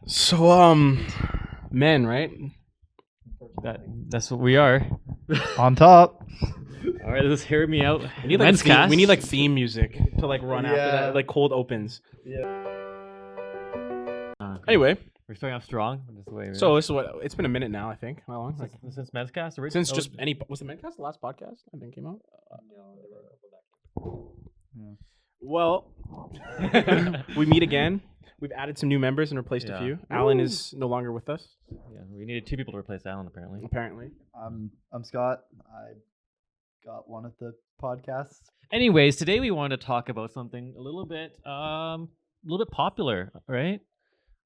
So, men, right? That's what we are. On top. All right, let's hear me out. We need like Mencast. we need like theme music to like run after Yeah. that, like cold opens. Okay. Anyway, We're starting off strong. so this is what it's been a minute now. I think how long? Like since Mencast, or since just any was the Mencast the last podcast I think came out? Yeah. Well, we meet again. We've added some new members and replaced a Yeah. few. Alan is no longer with us, Yeah, we needed 2 people to replace Alan apparently. apparently. I'm Scott. I got one of the podcasts. Anyways, today we want to talk about something a little bit popular, right?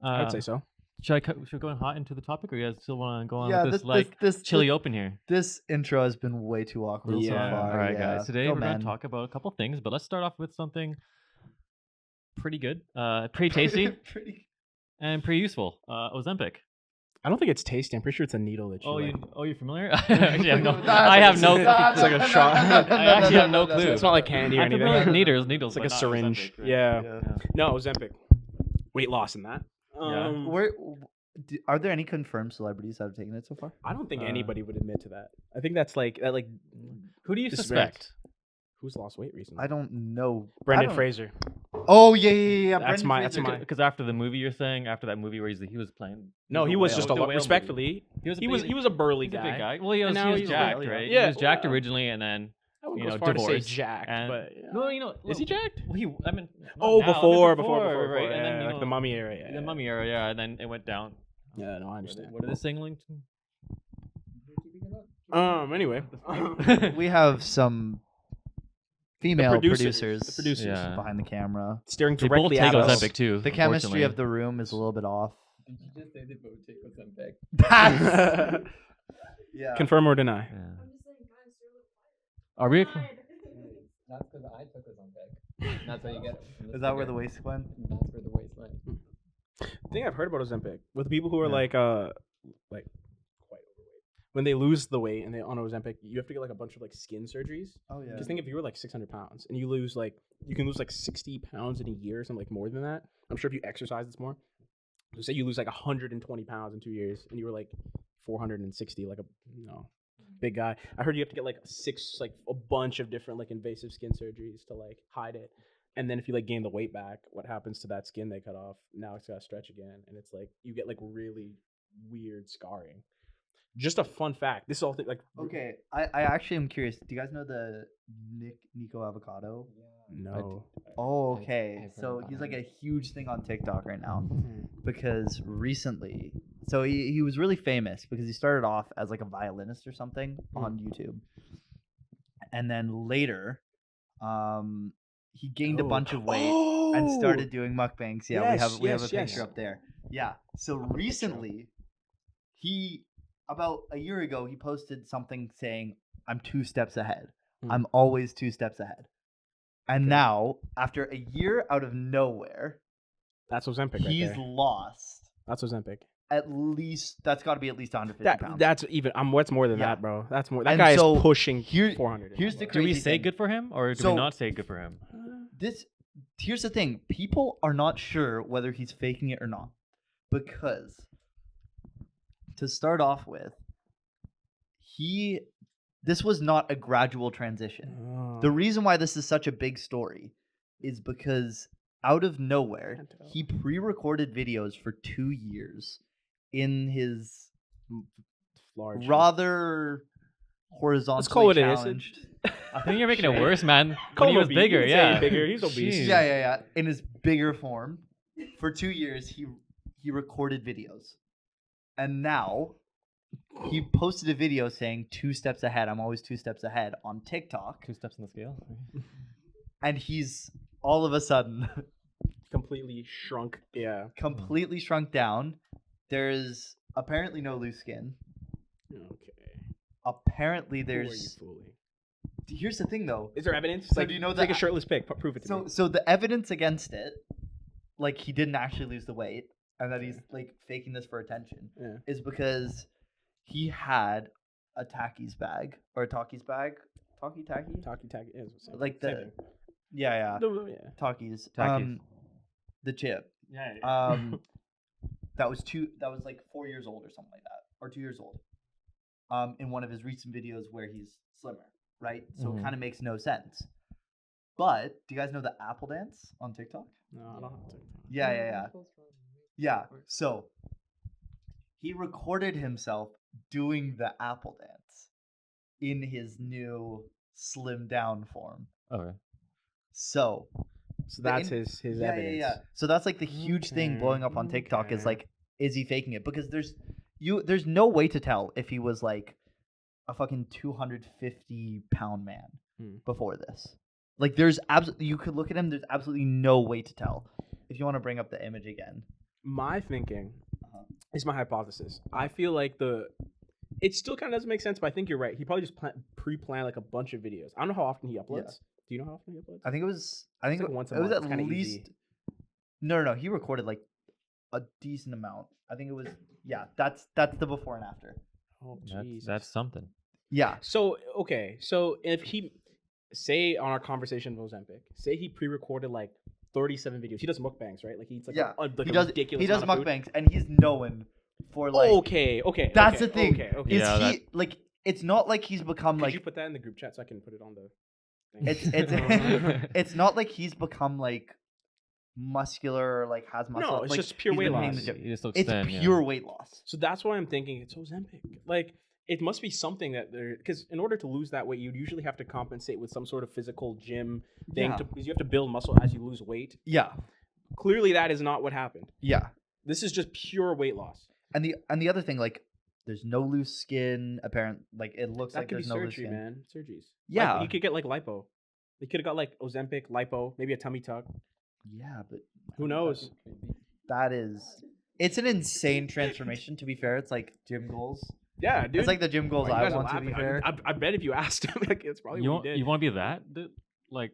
I would say so. Should we go hot into the topic, or you guys still want to go on Yeah, with this- this- chilly this- open here? This intro has been way too awkward so Yeah. far. All right, yeah. guys. Today Go we're going men. to talk about a couple things, but let's start off with something pretty good, pretty tasty, Pretty- and pretty useful. Ozempic. I don't think it's tasty. I'm pretty sure it's a needle that you. You're familiar? Actually, I have no. It's like a shot. I actually have no clue. It's not like candy or I'm anything. familiar with needles. It's like a but not syringe. Ozempic, right? Yeah. No, Ozempic. Weight loss in that. Yeah. Are there any confirmed celebrities that have taken it so far? I don't think anybody would admit to that. I think that's like that. Like, Who do you This is suspect? who's lost weight recently? I don't know. Brendan I don't- Fraser. Oh yeah. That's Brendan my- Fraser. Because after the movie, you're saying after that movie where he was playing. No, he was just a the lot. whale Respectfully, movie. he was a burly He's a guy. big guy. Well, he And was, now he was he's jacked, really- right? yeah. He was jacked Well, originally, and then I wouldn't you go know, as far to say divorced, jacked, and- but no, you know, is he jacked? Well, I mean, not Oh, now, before, right? yeah, And then you like know, the mummy era. Yeah, the mummy era, yeah, and then it went down. Yeah, no, I understand. What are they signaling to? Anyway, We have some female producers. producers, The producers. Yeah. behind the camera. staring They both directly take at us. Ozempic too. The chemistry unfortunately. of the room is a little bit off. Did you just say they both take Ozempic? That's yeah. Confirm or deny. Yeah. I'm just saying, guys, you're a little Are we? That's because I took Ozempic. That's how you get it. Is that where the waist went? That's where the waist went. The thing I've heard about Ozempic with people who are like quite overweight. When they lose the weight and they on Ozempic, you have to get like a bunch of like skin surgeries. Oh yeah. Just think if you were like 600 pounds and you lose like you can lose like 60 pounds in a year or something like more than that. I'm sure if you exercise, it's more. So say you lose like 120 pounds in 2 years and you were like 460, like a big guy. I heard you have to get like a bunch of different like invasive skin surgeries to like hide it. And then if you like gain the weight back, what happens to that skin they cut off? Now it's gotta stretch again, and it's like you get like really weird scarring. Just a fun fact. This is all like Okay, I actually am curious. Do you guys know the Nico Avocado? no. Oh, I've okay. heard So about he's him. like a huge thing on TikTok right now because recently, so he was really famous because he started off as like a violinist or something on YouTube, and then later, he gained a bunch of weight and started doing mukbangs. Yeah, we have a picture up there. Yeah. So recently, about a year ago, he posted something saying, "I'm 2 steps ahead. I'm always 2 steps ahead." And now, after a year out of nowhere, That's Ozempic right he's there. lost That's Ozempic. at least. That's got to be at least 150 pounds. That's even. What's more than Yeah. that, bro? That's more. That And guy so is pushing here- 400. here's the Do we crazy say thing. good for him, or do So- we not say good for him? Here's the thing. People are not sure whether he's faking it or not. Because to start off with, this was not a gradual transition. The reason why this is such a big story is because out of nowhere, Can't tell. he pre-recorded videos for 2 years in his large. rather horizontally Let's call it it is. challenged. I think you're making it worse, man. Call When he him was obese. You bigger, can say yeah. he's bigger. He's obese. Jeez. Yeah. In his bigger form, for 2 years he recorded videos, and now he posted a video saying 2 steps ahead. I'm always 2 steps ahead on TikTok, 2 steps on the scale. and he's all of a sudden Completely shrunk. Yeah. completely shrunk down. There's apparently no loose skin. Okay. Apparently Who are you there's. fooling? Here's the thing though. Is there evidence? So like, do you know take a that- shirtless pic? Prove it to me. So the evidence against it, like he didn't actually lose the weight, and that he's like faking this for attention, Yeah. is because he had a Takis bag or a Takis bag, Taki, Taki yeah, it's the same- like same the thing. yeah Yeah. Takis, Takis. the chip. Yeah. that was like 4 years old or something like that, or 2 years old. In one of his recent videos where he's slimmer, right? So it kind of makes no sense. But do you guys know the Apple dance on TikTok? No, I don't have TikTok. Yeah. So he recorded himself doing the Apple dance in his new slim down form. Okay. So that's his evidence. Yeah. So that's like the huge thing blowing up on TikTok is like, is he faking it? Because there's no way to tell if he was like a fucking 250-pound man before this. Like there's you could look at him. There's absolutely no way to tell. If you want to bring up the image again, my thinking is my hypothesis. I feel like it still kind of doesn't make sense, but I think you're right. He probably just pre-planned like a bunch of videos. I don't know how often he uploads. Yeah. Do you know how often he uploads? I think it was once a it was month. at Kinda least easy. no. He recorded like a decent amount. I think it was That's the before and after. Oh, jeez. That's something. Yeah. So if he say on our conversation with Ozempic, say he pre-recorded like 37 videos. He does mukbangs, right? Like he eats like he a does ridiculous. He does amount of food. mukbangs, and he's known for like. Okay. That's the thing. Okay. Is Yeah, he like? It's not like he's become Could like. you put that in the group chat so I can put it on the thing? It's not like he's become like muscular or like has muscle. No, it's like, just pure he's weight been hitting loss. the gym. You just look It's thin, yeah. pure weight loss. So that's why I'm thinking it's Ozempic. Like it must be something that because in order to lose that weight, you'd usually have to compensate with some sort of physical gym thing. Yeah. Because you have to build muscle as you lose weight. Yeah. Clearly, that is not what happened. Yeah. This is just pure weight loss. And the other thing, like, there's no loose skin. Apparent, like it looks That like could be there's no loose surgery, skin. man. Surgeries. Yeah. Like, you could get like lipo. They could have got like Ozempic, lipo, maybe a tummy tuck. Yeah, but Who knows? that is, it's an insane transformation. To be fair, it's like gym goals. Yeah, dude. It's like the gym goals Oh, you I guys are want. To be laughing. fair, I bet if you asked him, like, it's probably what he did. You want to be that? Dude? Like,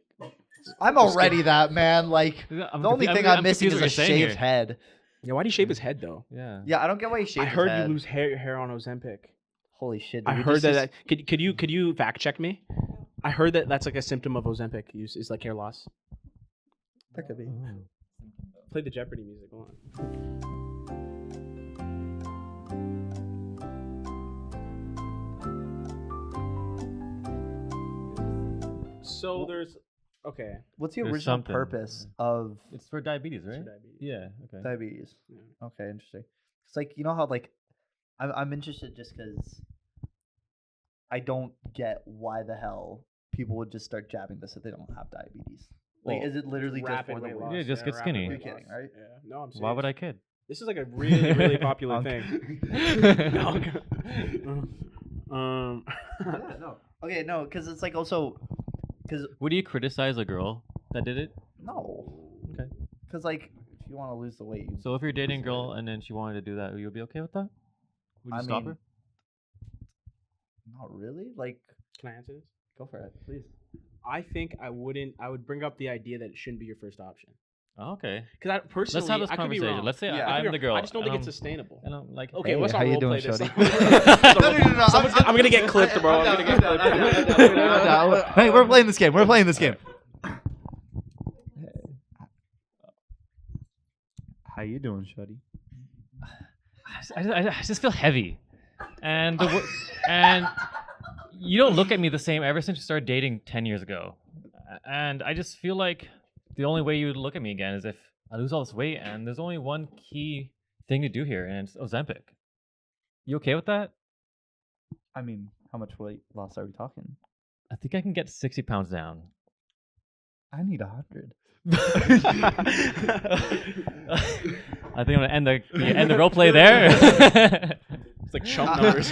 I'm already that man. Like I'm the only confu- thing I'm I'm missing is confused a what you're saying shaved here. head. Yeah, why do you shave his head though? Yeah. Yeah, I don't get why he shaved I his heard head. you lose hair on Ozempic. Holy shit! I dude, heard this that. is- Could you fact check me? I heard that that's like a symptom of Ozempic use is like hair loss. That could be. Oh. Play the Jeopardy music. Go on. So there's okay. What's the There's original something. purpose of It's for diabetes, right? Diabetes. Yeah. Okay. diabetes? Yeah. Okay, interesting. It's like, you know how like I'm interested just because I don't get why the hell people would just start jabbing this if they don't have diabetes. Like, Well, is it literally just Rapid for the weight weight? loss. Yeah, just get rapid skinny. weight You're kidding, loss. right? Yeah. No, I'm serious. Why would I kid? This is like a really, really popular Um, thing. No. Yeah, no. Okay, no, because it's like also because Would you criticize a girl that did it? no, Okay. because like if you want to lose the weight, you So if you're dating a girl and then she wanted to do that, you'll be okay with that? Would you I stop mean, her? not really. Like, Can I answer this? go for it, please. I think I wouldn't. I would bring up the idea that it shouldn't be your first option. Oh, okay. Because I personally, Let's have this I could be conversation. wrong. Let's say Yeah. I could be I'm wrong. the girl. I just don't think and it's I'm- sustainable. And I'm like, Okay, Hey, let's how not you role doing, play this. Shorty? I'm gonna get clipped, bro. I'm gonna get clipped. Hey, we're playing this game. We're playing this game. How you doing, Shuddy? I just feel heavy, and and you don't look at me the same ever since you started dating 10 years ago, and I just feel like the only way you would look at me again is if I lose all this weight, and there's only one key thing to do here, and it's Ozempic. You okay with that? I mean, how much weight loss are we talking? I think I can get 60 pounds down. I need 100. I think I'm gonna end the role play there. It's like chump numbers.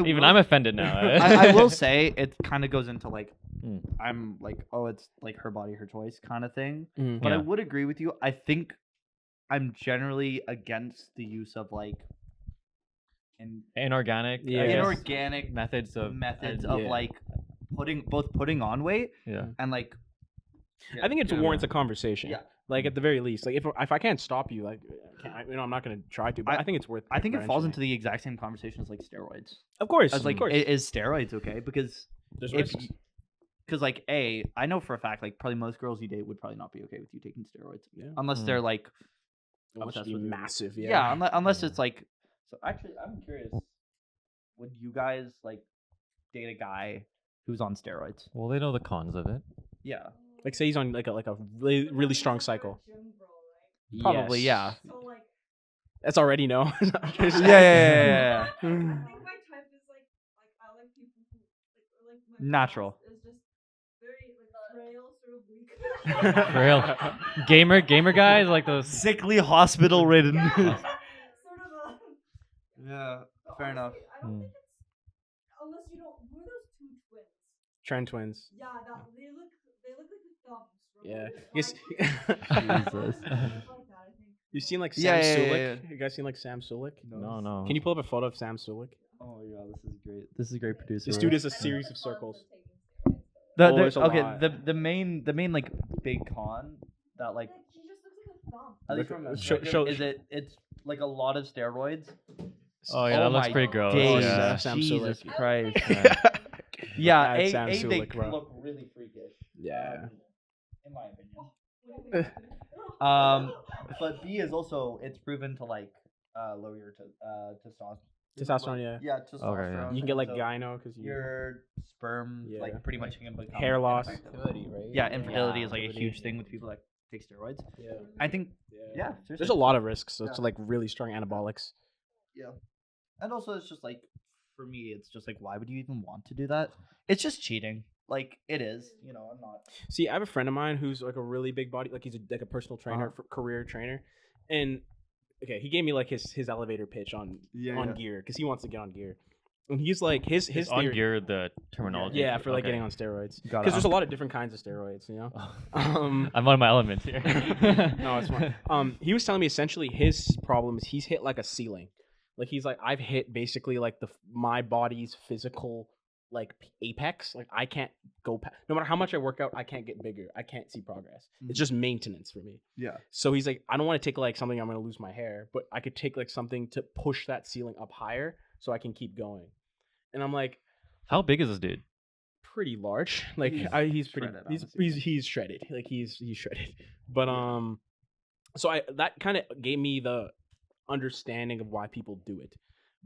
Even I'm offended now. I will say it kind of goes into like Mm. I'm like, oh, it's like her body, her choice kind of thing. Mm. But I Yeah. would agree with you. I think I'm generally against the use of like Inorganic, Yeah. I guess, inorganic methods of yeah. like putting on weight yeah. and like. I think it Yeah. warrants a conversation. Yeah. Like at the very least, like if I can't stop you, like I'm not gonna try to. But I think it's worth. I think it falls eventually. into the exact same conversation as like steroids. Of course, As like, of course. is steroids okay? Because There's if risks. because like I know for a fact like probably most girls you date would probably not be okay with you taking steroids Yeah. unless Mm. they're like Unless obsessed you be with food. massive. Yeah, unless Yeah. it's like. So actually, I'm curious. Would you guys like date a guy who's on steroids? Well, they know the cons of it. Yeah, Like say he's on like a really really strong cycle. probably. Yeah. Yes. So like, That's already no. Yeah. I think my type is like I like people who like my Natural. boss is just very like frail, sort of weak. Frail. Gamer guys like those. Sickly, hospital ridden. Yeah, sort of a. Yeah, But fair enough. honestly, I don't think it's unless you don't. Who are those two twins? Trend twins. Yeah, they look like the thumbs. From Yeah. like, Yes. Jesus. like that, I think. You seen like Yeah, Sam yeah, Sulik? yeah, yeah. You guys seen like Sam Sulik? No. Can you pull up a photo of Sam Sulik? Oh my god, this is great. This is a great producer. This dude is a series of circles. The, there's a okay, lot. the main like big con that like He just looks like a thumb. at least Look- from a show- perspective show- is it's like a lot of steroids. Oh yeah, that looks my pretty gross. days. Yeah. Sam Jesus Sulik. Christ. Yeah. Yeah, Bad A, Sam they Sulik, bro. look really freakish. Yeah. In my opinion. But B is also it's proven to like lower your testosterone. Testosterone, yeah. Yeah, testosterone. You can get like So gyno because you your sperm Yeah. like pretty much can become hair loss. Infertility, right? Yeah, infertility Yeah, is like a infertility. huge thing with people that take steroids. Yeah. I think yeah, There's seriously. a lot of risks. So it's Yeah. like really strong anabolics. And also it's just like for me it's just like why would you even want to do that? It's just cheating. Like it is, you know, I'm not See, I have a friend of mine who's like a really big body, like he's like a personal trainer, Uh-huh. career trainer, and okay, he gave me like his elevator pitch on gear because he wants to get on gear, and he's like his Is on theory, gear the terminology. yeah, for like Okay. getting on steroids Got it. because there's a lot of different kinds of steroids, you know. I'm on my element here. No, it's fine. He was telling me essentially his problem is he's hit like a ceiling, like he's like I've hit basically like my body's physical like apex. Like I can't go no matter how much I work out, I can't get bigger. I can't see progress. It's just maintenance for me. Yeah. So he's like, I don't want to take like something I'm gonna lose my hair, but I could take like something to push that ceiling up higher so I can keep going. And I'm like, How big is this dude? pretty large. Like he's pretty shredded, he's honestly. he's shredded. Like he's shredded. But so that kind of gave me the understanding of why people do it.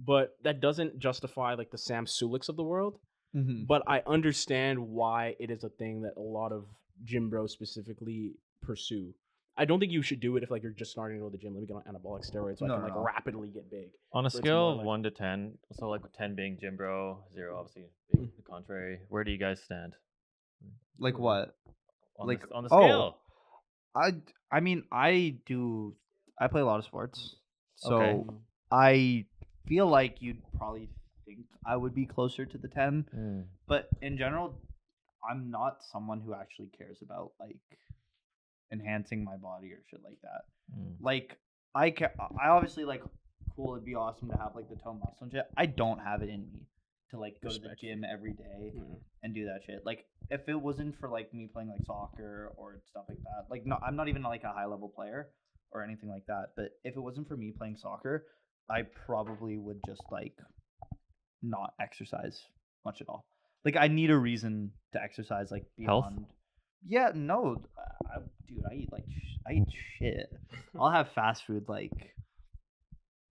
But that doesn't justify like the Sam Suliks of the world. Mm-hmm. But I understand why it is a thing that a lot of gym bros specifically pursue. I don't think you should do it if like you're just starting to go to the gym. Let me get on anabolic steroids so I No, can no, like no. rapidly get big. On a But it's scale more of like- 1 to 10, so like 10 being gym bro, 0 obviously being the contrary. Where do you guys stand Like what? on Like- the, on the oh. scale? I mean I play a lot of sports. So Okay. I feel like you'd probably think I would be closer to the 10, Mm. but in general I'm not someone who actually cares about like enhancing my body or shit like that. Mm. Like I obviously like cool, it'd be awesome to have like the tone muscle and shit. I don't have it in me to like go to the Respect. gym every day Yeah. and do that shit. Like if it wasn't for like me playing like soccer or stuff like that, like no, I'm not even like a high level player or anything like that. But if it wasn't for me playing soccer, I probably would just like not exercise much at all. Like I need a reason to exercise, like Health? beyond. Yeah, no, dude, I eat shit. I'll have fast food like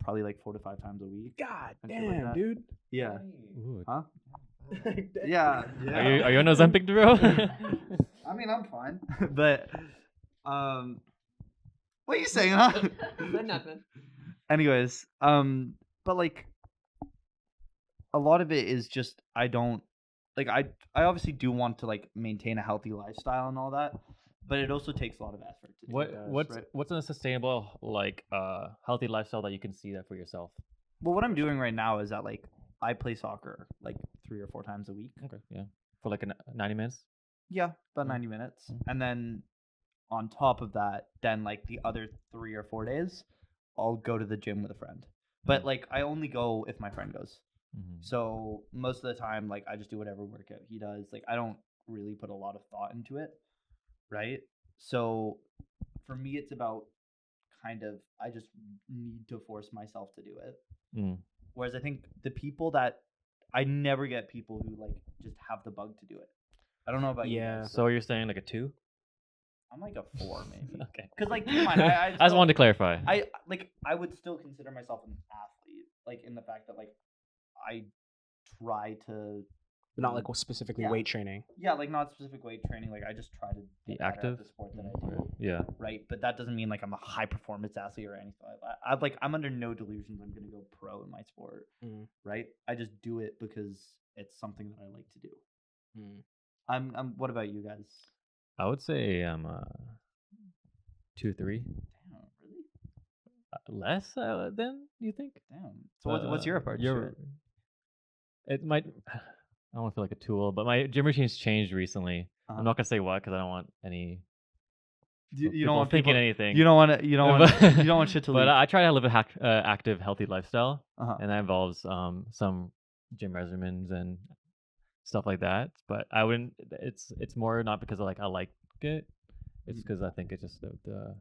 probably like 4 to 5 times a week. God And shit like damn, that. dude. Yeah. Ooh. Huh? Yeah. Are you on Ozempic, bro? I mean, I'm fine. But, what are you saying, huh? Said nothing. Anyways, but like, a lot of it is just I don't like I obviously do want to like maintain a healthy lifestyle and all that, but it also takes a lot of effort to do that, What's a sustainable like healthy lifestyle that you can see that for yourself? Well, what I'm doing right now is that like I play soccer like 3 or 4 times a week. Okay, yeah, for like 90 minutes. Yeah, about Mm. 90 minutes. And then on top of that, then like the other 3 or 4 days, I'll go to the gym with a friend. But like I only go if my friend goes. Mm-hmm. So most of the time, like I just do whatever workout he does. Like I don't really put a lot of thought into it, right? So for me, it's about kind of I just need to force myself to do it. Mm. Whereas I think the people that I never get people who like just have the bug to do it. I don't know about you. Yeah. guys, So you're saying like a 2? I'm like a 4 maybe. Okay. Because like, keep in mind, I I just wanted to clarify. I would still consider myself an athlete, like in the fact that like I try to But not like specifically Yeah. weight training. like not specific weight training. Like I just try to Be get better active? at the sport that I do. Yeah. Right, but that doesn't mean like I'm a high performance athlete or anything like that. I'm under no delusions I'm gonna go pro in my sport. Mm. Right, I just do it because it's something that I like to do. Mm. I'm. What about you guys? I would say I'm 2, 3. Damn, really? Less than you think? Damn. So what's your approach to Your, it? it might. I don't want to feel like a tool, but my gym routine's changed recently. Uh-huh. I'm not gonna say what because I don't want any. You people don't want thinking people, anything. You don't want to. You don't want. You don't want shit to leak. But I try to live a active, healthy lifestyle, Uh-huh. and that involves some gym regimens and stuff like that. But I wouldn't. It's more not because I like it. It's because I think it's just the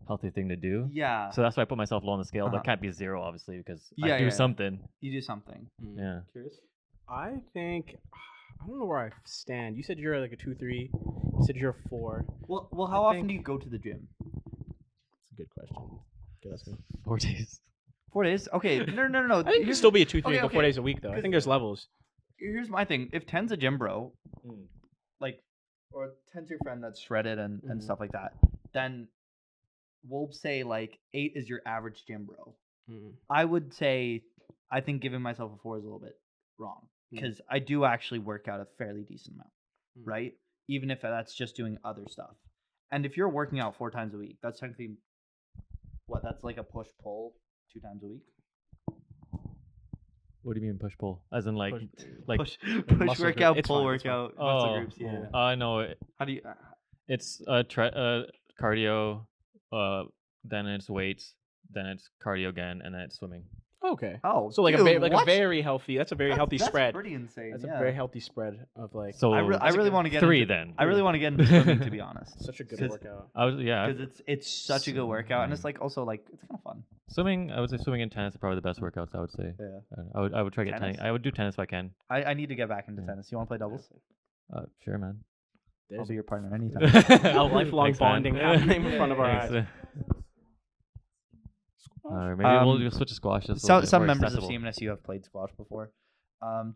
healthy thing to do. Yeah. So that's why I put myself low on the scale, but Uh-huh. it can't be 0 obviously because Yeah, I do yeah. something. You do something. Mm. Yeah. Curious. I think I don't know where I stand. You said you're like a 2-3. You said you're a 4. Well, how I often think- do you go to the gym? That's a good question. Good ask me. 4 days. 4 days. Okay. No. I think you can still be a 2-3 okay, and go 4 okay. days a week though. I 'Cause- think there's levels. Here's my thing. If 10's a gym bro, Mm. like, or 10's your friend that's shredded and Mhm. stuff like that, then we'll say like 8 is your average gym bro. Mm. I would say I think giving myself a 4 is a little bit wrong Mm. because I do actually work out a fairly decent amount, Mm. right? Even if that's just doing other stuff. And if you're working out 4 times a week, that's technically what? That's like a push pull 2 times a week. What do you mean push pull? As in like push muscle workout, group. It's pull fine, it's fine. workout, muscle Oh, groups. Yeah. I know it. How do you? It's cardio, then it's weights, then it's cardio again, and then it's swimming. Okay. Oh, So like dude, a what? very healthy. That's a very healthy That's spread. Pretty insane. That's yeah. a very healthy spread of like. So I really want to get 3 into, then. I really want to get into swimming, to be honest. Such a good 'Cause- workout. I was Because it's such a good workout, and it's like also like it's kind of fun. swimming. I would say swimming and tennis are probably the best workouts. I would say. Yeah. I would try to get Tennis? tennis. I would do tennis if I can. I need to get back into Yeah. tennis. You want to play doubles? Sure, man. I'll There's be your partner anytime. a lifelong Thanks, man. bonding happening in front of our Thanks, eyes. maybe we'll switch to squash. Just a little bit Some more members accessible. of CMSU have played squash before.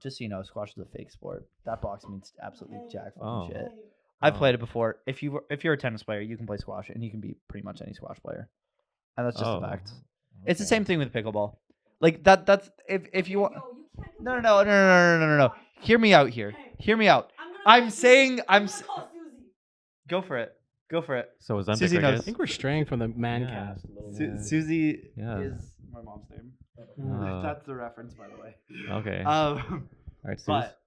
Just so you know, squash is a fake sport. That box means absolutely jack fucking Oh. shit. I've Oh. played it before. If you're a tennis player, you can play squash, and you can beat pretty much any squash player. And that's just a fact. It's the okay. same thing with pickleball. Like that's if you want. No. Hear me out here. Hear me out. I'm saying Go for it. Go for it. So Ozempic, Susie I knows. I guess. think we're straying from the Mencast. a little bit. Susie Yeah. is my mom's name. That's the reference, by the way. Okay. All right, Suze. But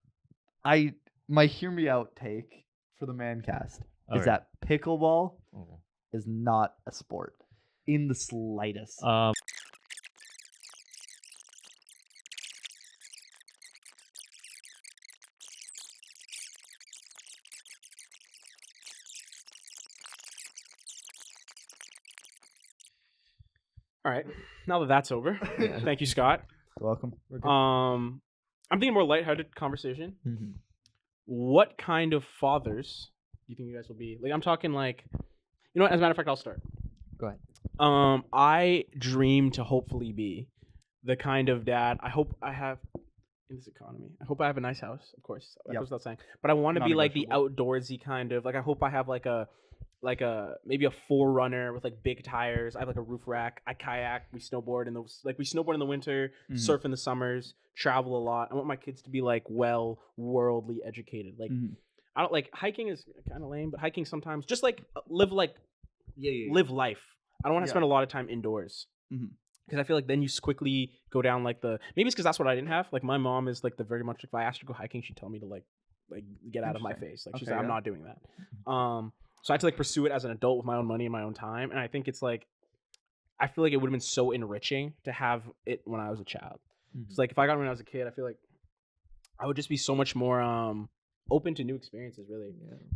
my hear me out take for the Mancast All is right. that pickleball Okay. is not a sport in the slightest. All right. Now that that's over, thank you, Scott. You're welcome. I'm thinking more lighthearted conversation. Mm-hmm. What kind of fathers do you think you guys will be? Like, I'm talking like, you know what? As a matter of fact, I'll start. Go ahead. I dream to hopefully be the kind of dad I hope I have in this economy. I hope I have a nice house, of course. That Yep. goes without saying. But I want to be like the Non-negotiable. outdoorsy kind of. Like, I hope I have like a maybe a 4Runner with like big tires. I have like a roof rack. I kayak. We snowboard in the winter, Mhm. surf in the summers, travel a lot. I want my kids to be like worldly educated. Like, Mhm. I don't like hiking is kind of lame, but hiking sometimes just like live life. I don't want to Yeah. spend a lot of time indoors Mhm. because I feel like then you quickly go down like maybe it's because that's what I didn't have. Like my mom is like the very much like if I asked her to go hiking, she'd tell me to like get out of my Interesting. face. Like she's Okay, like, I'm yeah. not doing that. So I had to like pursue it as an adult with my own money and my own time, and I think it's like I feel like it would have been so enriching to have it when I was a child. Mhm. It's like if I got it when I was a kid, I feel like I would just be so much more open to new experiences, really.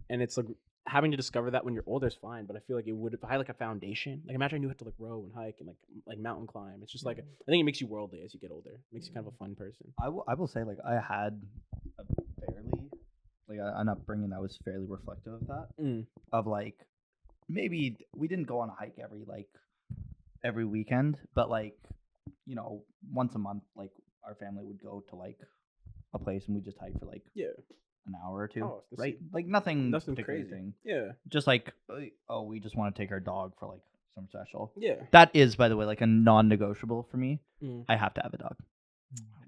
And it's like having to discover that when you're older is fine, but I feel like it would if I had like a foundation. Like imagine I knew how to like row and hike and like mountain climb. It's just like I think it makes you worldly as you get older. It makes you kind of a fun person. I will say like I had a fairly like an upbringing that was fairly reflective of that. Mm. Of like maybe we didn't go on a hike every weekend, but once a month, like our family would go to like a place and we just hike for like Yeah. an hour or two, Oh, that's right? Like nothing Nothing particularly crazy. thing. Yeah. Just like we just want to take our dog for like something special. Yeah. That is, by the way, like a non-negotiable for me. Mm. I have to have a dog,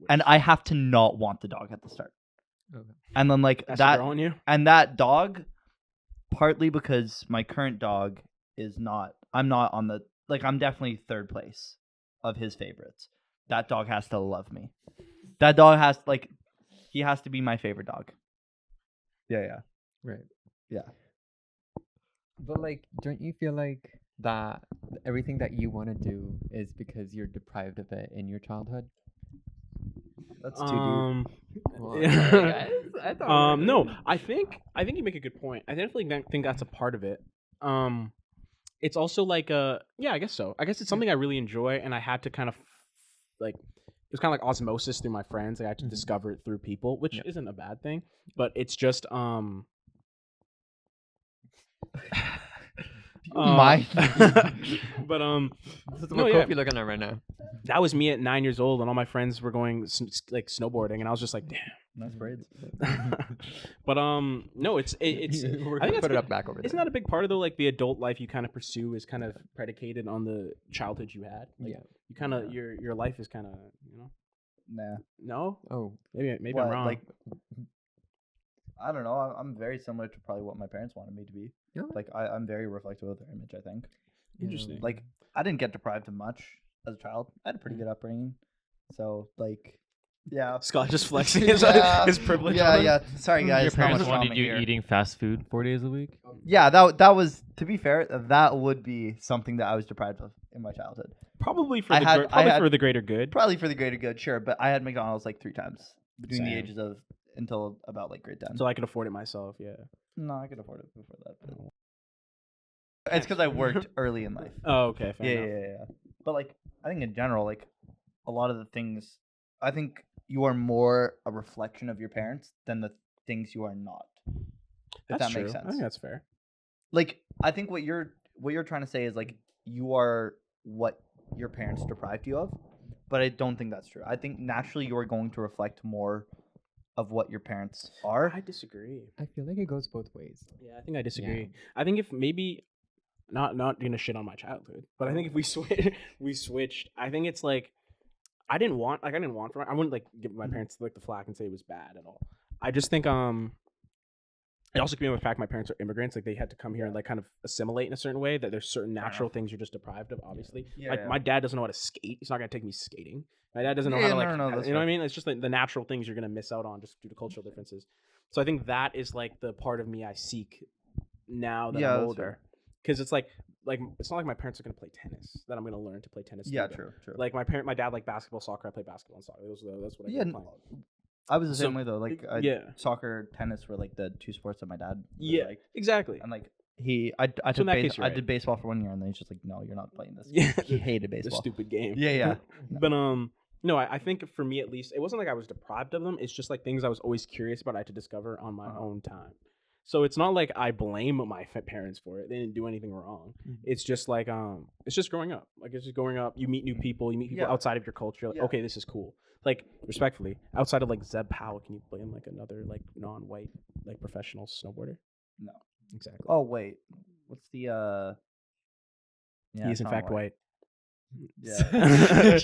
and I have to not want the dog at the start. Okay. And then like That's that, growing you. and that dog, partly because my current dog is not. I'm not on the like. I'm definitely third place of his favorites. That dog has to love me. That dog has he has to be my favorite dog. Yeah. Right. Yeah. But like, don't you feel like that everything that you want to do is because you're deprived of it in your childhood? That's too deep. Well, Yeah. sorry, guys. I thought we were No, good. I think you make a good point. I definitely think that's a part of it. It's also like yeah, I guess so. I guess it's something I really enjoy, and I had to kind of like it was kind of like osmosis through my friends. Like I had to Mhm. discover it through people, which Yep. isn't a bad thing, but it's just My- but This is no, what yeah. Kofi looking at right now. that was me at 9 years old, and all my friends were going like snowboarding, and I was just like, damn. Nice braids. But no, it's We're I gonna think put that's it up back over Isn't there. that a big part of like the adult life you kind of pursue is kind of predicated on the childhood you had? Like, Yeah. you kind of your life is kind of Nah. no, Oh. maybe I'm What, wrong. Like, I don't know. I'm very similar to probably what my parents wanted me to be. Yeah. Like, I'm very reflective of their image, I think. Interesting. Like, I didn't get deprived of much as a child. I had a pretty good upbringing. So, like, yeah. Scott just flexing his, Yeah. his privilege. Yeah, on us. yeah. Sorry, guys. Your not parents much wanted drama you here. eating fast food 4 days a week. Yeah, that was, to be fair, that would be something that I was deprived of in my childhood. Probably for I the had- I had- for the greater good. Probably for the greater good, sure. But I had McDonald's like 3 times between the Same. ages of until about like grade 10. So I could afford it myself. Yeah. No, I could afford it before that. But... It's because I worked early in life. Oh, okay. Fair Yeah, enough. yeah. But like, I think in general, like, a lot of the things, I think you are more a reflection of your parents than the things you are not. If That's that makes true. I sense. think that's fair. Like, I think what you're trying to say is like you are what your parents deprived you of, but I don't think that's true. I think naturally you are going to reflect more of what your parents are. I disagree. I feel like it goes both ways. Yeah, I think I disagree. I think if maybe not gonna shit on my childhood, but I think if we switched, I think it's like I didn't want I wouldn't like give my parents like the flack and say it was bad at all. I just think it also could be the fact my parents are immigrants, like they had to come here and like kind of assimilate in a certain way that there's certain natural things you're just deprived of, obviously. Yeah, like yeah. my dad doesn't know how to skate. He's not gonna take me skating. My dad doesn't know Yeah, how to no, like no, that's you know what I fair. mean? It's just like the natural things you're gonna miss out on just due to cultural differences. So I think that is like the part of me I seek now that Yeah, I'm that's older. fair. Because it's like it's not like my parents are gonna play tennis that I'm gonna learn to play tennis. Yeah, through them. true. Like my dad liked basketball, soccer. I played basketball and soccer. That's what I Yeah, grew up playing. I was the So, same way though. Like, yeah. soccer, tennis were like the 2 sports that my dad really Yeah, liked. exactly. And like I So took in that case, you're I right. did baseball for 1 year, and then he's just like, no, you're not playing this. Yeah, He hated the baseball. stupid game. Yeah, yeah. But no, I think for me at least, it wasn't like I was deprived of them. It's just like things I was always curious about. I had to discover on my own time. So it's not like I blame my parents for it. They didn't do anything wrong. It's just like it's just growing up. Like it's just growing up. You meet new people. You meet people Yeah. outside of your culture. Like, Yeah. okay, this is cool. Like respectfully, outside of like Zeb Powell, can you blame like another like non-white like professional snowboarder? No. Exactly. Oh wait, what's the Yeah, he is it's in not fact white. Yeah.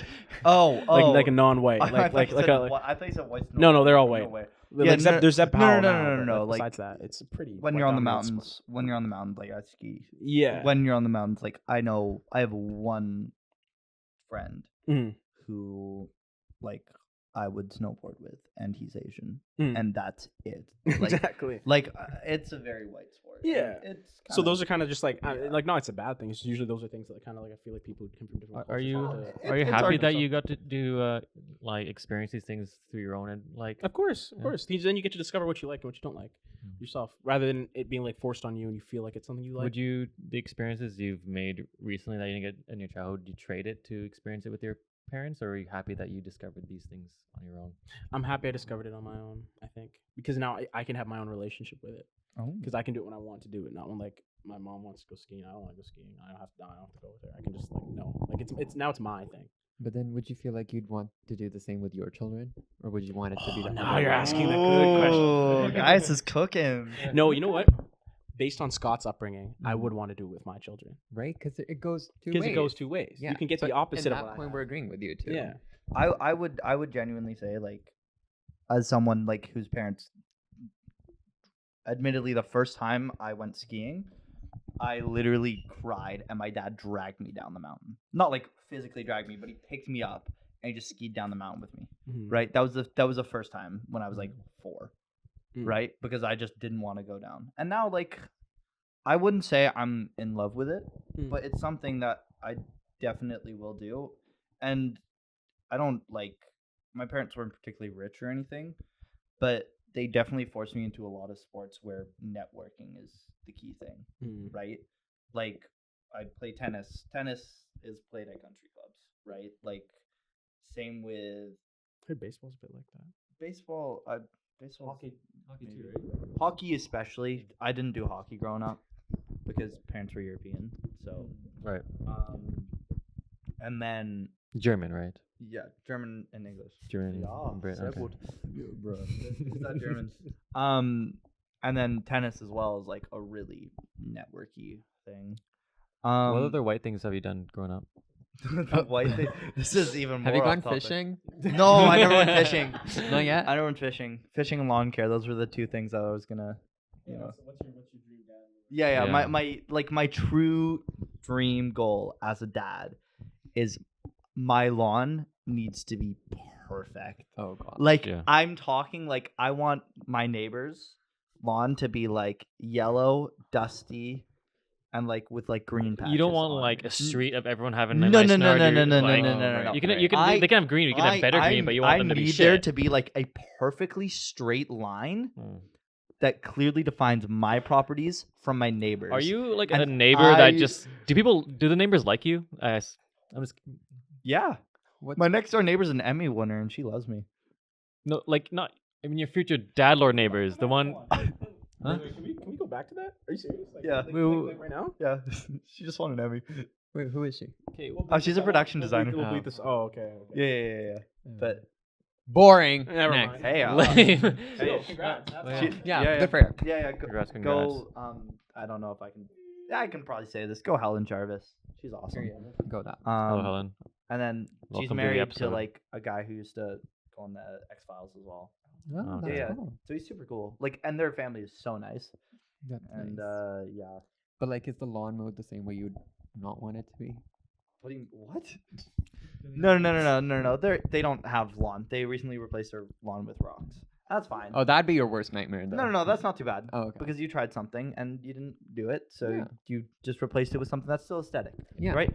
oh, like a non-white. I Like a thought you said white. No, they're all No white. way. Like Yeah, Zeb, no- there's Zeb no, Powell. no, now, no, no, but, no, like, like, besides that, it's pretty. When white you're on the dominated mountains, sport. when you're on the mountains, like I ski. Yeah. When you're on the mountains, like I know I have one friend Mhm. who, like, I would snowboard with, and he's Asian, Mhm. and that's it. Like, exactly. like it's a very white sport. and Yeah. It's So those are kind of just like yeah. like no, it's a bad thing. It's usually those are things that kind of like I feel like people who come from different. Are cultures you have to- are you it's happy hard that to- you got to do like experience these things through your own and like Of course, Yeah. Then you get to discover what you like and what you don't like yourself, rather than it being like forced on you and you feel like it's something you like. would you the experiences you've made recently that you didn't get in your childhood, would you trade it to experience it with your parents, or are you happy that you discovered these things on your own? I'm happy I discovered it on my own. I think because now I can have my own relationship with it Oh. because I can do it when I want to do it, not when like my mom wants to go skiing. I don't want to go skiing. I don't have to go with her. I can just like no. Like it's my thing. But then, would you feel like you'd want to do the same with your children, or would you want it to be the now other you're way? asking the good question. Oh, Ghayass is cooking. No, you know what? Based on Scott's upbringing, I would want to do it with my children Right? Because it goes two ways. because it goes two ways. Yeah. You can get so the opposite at of that what I point, have. we're agreeing with you too. Yeah. I would genuinely say, like, as someone like whose parents, admittedly, the first time I went skiing, I literally cried, and my dad dragged me down the mountain. Not like physically dragged me, but he picked me up and he just skied down the mountain with me. Mhm. Right? That was the first time when I was like 4. Mm. Right? Because I just didn't want to go down. And now, like, I wouldn't say I'm in love with it, Mm. but it's something that I definitely will do. And I don't like, my parents weren't particularly rich or anything, but they definitely forced me into a lot of sports where networking is the key thing, Mm. right? Like, I play tennis. Tennis is played at country clubs, right? Like, same with I heard baseball's a bit like that. baseball. Baseball, Hockey maybe. too, right? Hockey especially. I didn't do hockey growing up because parents were European. So, Right. and then German, right? yeah, German and English. German. Yeah, and Brit. sehr Okay. gut. Bro, is that German? And then tennis as well is like a really networky thing. What Um, other white things have you done growing up? the white thing. This is even more. Have you gone off topic. fishing? No, I never went fishing. Not yet. I never went fishing. Fishing and lawn care. Those were the two things that I was gonna. You know. What's your dream dad? Yeah. Yeah. My true dream goal as a dad is my lawn needs to be perfect. Oh god. Like, Yeah. I'm talking like I want my neighbor's lawn to be like yellow, dusty, and like with like green patches. You don't want on like it. a street of everyone having No, a no, nice no, no, Nardu, no, no, like, no. You can they can have green. You can have better green, but you want them to be I need shit. there to be like a perfectly straight line Mm. that clearly defines my properties from my neighbors. Are you like And a neighbor I- that just do the neighbors like you? I'm just Yeah. What? My next door neighbor's an Emmy winner, and she loves me. no like not. I mean your future dad lord neighbors, the one. Huh? Wait, can we go back to that? Are you serious? Like, Yeah. like right now? Yeah, she just won an Emmy. Wait, who is she? Okay. Oh, she's a production designer. We'll Oh. bleep this. Oh, okay. Yeah. But Boring. Never Next. mind. hey, Lame. Still, congrats. Yeah, good for her. Yeah. Congrats, Go. I don't know if I can. Yeah, I can probably say this. Go Helen Jarvis. She's awesome. Go that. Hello, Helen. And then she's Welcome to the married to episode. like a guy who used to go on the X Files as well. Oh, Okay. that's Yeah. cool. So he's super cool. Like, and their family is so nice. That's And nice. yeah. But like, is the lawn mowed the same way you'd not want it to be? What do you what? No. They don't have lawn. They recently replaced their lawn with rocks. That's fine. Oh, that'd be your worst nightmare. Though. No, that's not too bad. Oh, okay. Because you tried something and you didn't do it, so Yeah. you just replaced it with something that's still aesthetic, Yeah. right?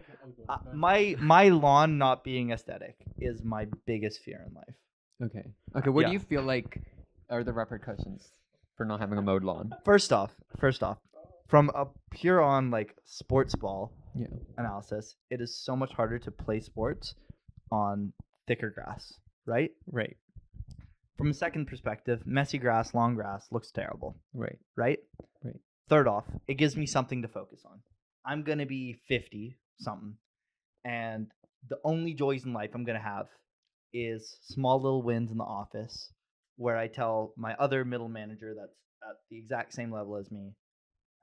My lawn not being aesthetic is my biggest fear in life. Okay. Okay. What Yeah. do you feel like are the repercussions for not having a mowed lawn? First off, from a pure on like sports ball Yeah. analysis, it is so much harder to play sports on thicker grass, right? Right. From a second perspective, messy grass, long grass looks terrible, Right. right? Right. Third off, it gives me something to focus on. I'm going to be 50 something, and the only joys in life I'm going to have is small little wins in the office where I tell my other middle manager that's at the exact same level as me,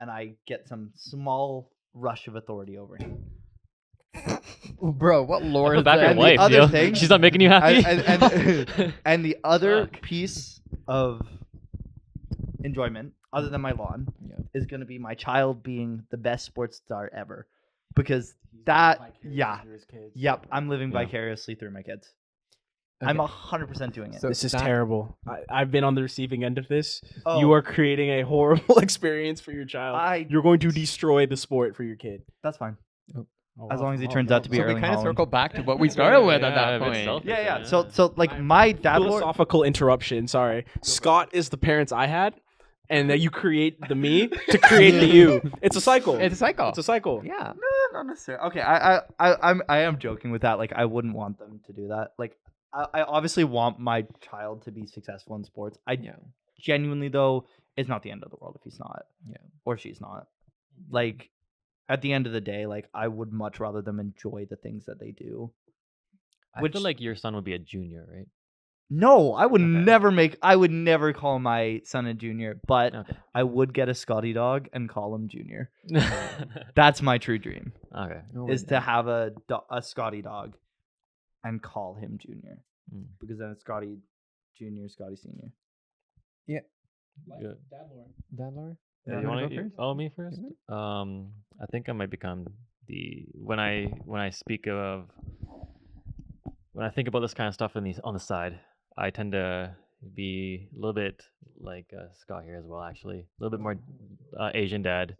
and I get some small rush of authority over him. Bro, what lore I feel is bad for that? your And the wife, other yo. thing- She's not making you happy. And the other Fuck. piece of enjoyment, other than my lawn, Yeah. is going to be my child being the best sports star ever. Because that, yeah, yep, I'm living Yeah. vicariously through my kids. I'm Okay. 100% doing it. So This is that- terrible. I've been on the receiving end of this. Oh, You are creating a horrible experience for your child. You're going to destroy the sport for your kid. That's fine. Oh, As wow. long as he Oh, turns no. out to be So we Erling kind of Haaland. circle back to what we started with at Yeah, that a bit point. selfish. Yeah. Yeah. So like my dad lore, Philosophical interruption. Sorry, Scott is the parents I had, and that you create the me to create the you. It's a cycle. It's a cycle. It's a cycle. Yeah. not necessarily. Okay, I am joking with that. Like, I wouldn't want them to do that. Like, I obviously want my child to be successful in sports. I Yeah. genuinely though, it's not the end of the world if he's not. Yeah. Or she's not. Like, at the end of the day, like, I would much rather them enjoy the things that they do. I Which- feel like your son would be a junior, right? No, I would Okay. I would never call my son a junior, but Okay. I would get a Scotty dog and call him Junior. That's my true dream, Okay. No is way. to have a Scotty dog and call him Junior. Mm. Because then it's Scotty Junior, Scotty Senior. Good. Dad lore. That Laura? Yeah, You you wanna want go to first? follow me first? Mhm. I think I might become when I speak of when I think about this kind of stuff on the side, I tend to be a little bit like Scott here as well. Actually, a little bit more Asian dad.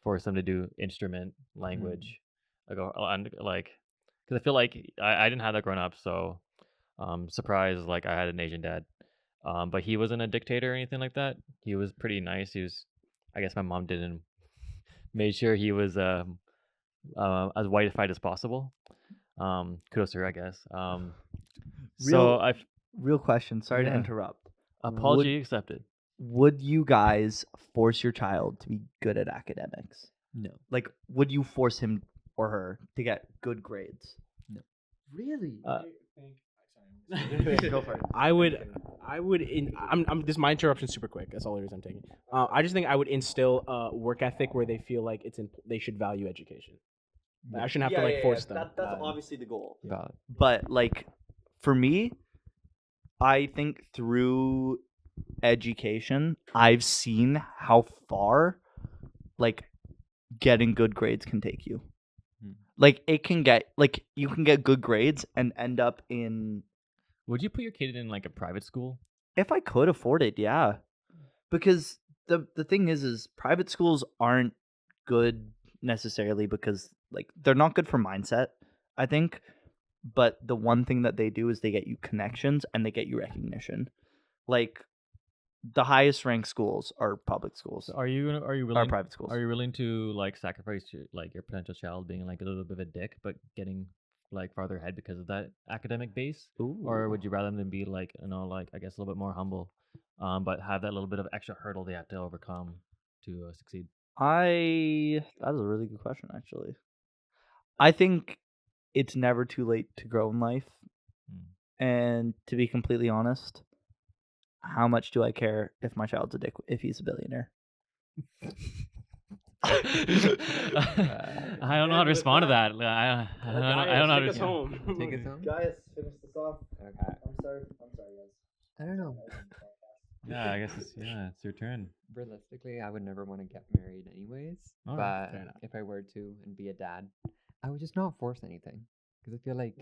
Force them to do instrument language. I go and like because I feel like I didn't have that growing up, so surprised like I had an Asian dad. But he wasn't a dictator or anything like that. He was pretty nice. I guess my mom didn't made sure he was as whiteified as possible. Kudos to her, I guess. So I Real question. Sorry to Yeah. interrupt. apology accepted. Would you guys force your child to be good at academics? No. Like, would you force him or her to get good grades? No. Really? Go for it. I would. This is my interruption super quick. That's all it is. I'm taking. I just think I would instill work ethic where they feel like they should value education. I shouldn't have to force them. That's obviously the goal. Valid. But like, for me, I think through education, I've seen how far like getting good grades can take you. Like, it can get like you can get good grades and end up in, Would you put your kid in like a private school? if I could afford it, yeah. Because the thing is private schools aren't good necessarily because like they're not good for mindset, I think. But the one thing that they do is they get you connections and they get you recognition. Like, the highest ranked schools are public schools. So are you Are willing private schools. Are you willing to like sacrifice your potential child being like a little bit of a dick, but getting like farther ahead because of that academic base? Or would you rather them be like, like I guess a little bit more humble, but have that little bit of extra hurdle they have to overcome to succeed? That is a really good question, actually. I think it's never too late to grow in life. And to be completely honest, how much do I care if my child's a dick if he's a billionaire? I don't know how to respond to that. I don't know how to. Take us home. Take us home. Guys, finish this off. Okay. I'm sorry, guys. I don't know. Yeah, I guess it's your turn. Realistically, I would never want to get married anyways. All right, fair But enough. if I were to and be a dad, I would just not force anything. Because I feel like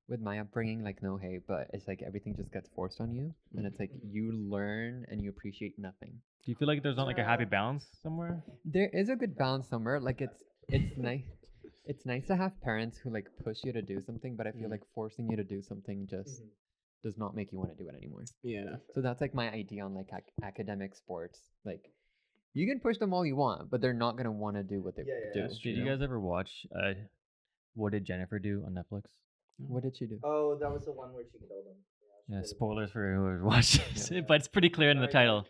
with my upbringing, like, no hate, but it's like everything just gets forced on you. And it's like you learn and you appreciate nothing. Do you feel like there's not like a happy balance somewhere? There is a good balance somewhere. Like, it's nice. It's nice to have parents who like push you to do something, but I feel like forcing you to do something just does not make you want to do it anymore. Yeah. So that's like my idea on like academic sports. Like, you can push them all you want, but they're not gonna want to do what they do. Did you guys ever watch What Did Jennifer Do on Netflix? What did she do? Oh, that was the one where she killed him. Yeah, spoilers for whoever watches it, but it's pretty clear in the title.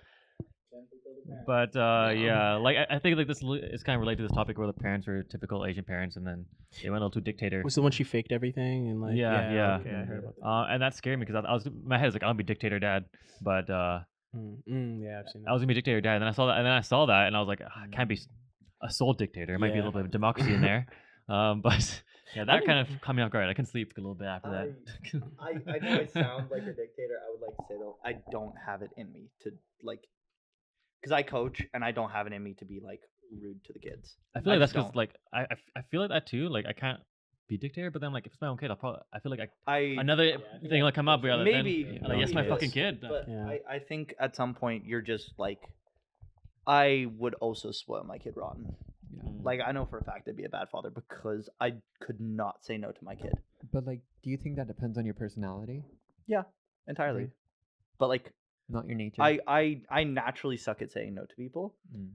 But yeah, like I think like this is kind of related to this topic where the parents were typical Asian parents, and then they went a little too dictator. Was the one she faked everything and like? Yeah. Okay, I heard about that. And that scared me because I was my head is like, I'll be dictator dad, but Yeah, I've seen I was gonna be dictator dad, and then I saw that, and I was like, I can't be a sole dictator. It might be a Yeah. little bit of democracy in there, but yeah, that kind of caught me off guard. I can sleep a little bit after that. I know I sound like a dictator. I would like to say, though, I don't have it in me to, like, because I coach and I don't have it in me to be, like, rude to the kids. I feel like that's just because like I feel like that too. Like I can't be dictator, but then like if it's my own kid, I feel like another thing will come up where maybe like yes, my maybe fucking yes, kid. But Yeah. I think at some point you're just like, I would also spoil my kid rotten. Like, I know for a fact I'd be a bad father because I could not say no to my kid. But like, do you think that depends on your personality, Entirely. Okay. But like, not your nature? I naturally suck at saying no to people, Mm.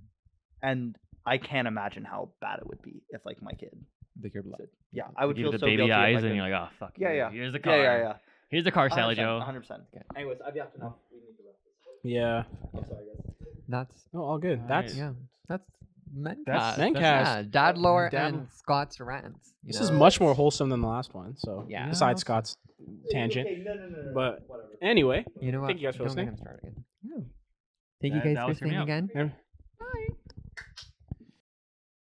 and I can't imagine how bad it would be if like my kid. Like your blood. Yeah, I would give feel you the so baby guilty if, eyes, like, and a- you're like, oh fuck. Yeah, yeah. Here's the car. Yeah. Here's the car, Sally Joe. 100%. Okay. Anyways, I've yapped enough. We need to wrap this. Yeah. I'm sorry, guys. That's Oh, all good. Alright. That's yeah. That's Mencast. Mencast. Yeah, dad lore Dad- and Scott's rants. you This is know? much more wholesome than the last one. So Yeah. besides Scott's tangent, but anyway, You know what? thank you guys for Don't make listening. him start again. Thank you That- guys that for was hear me listening out. again. Yeah.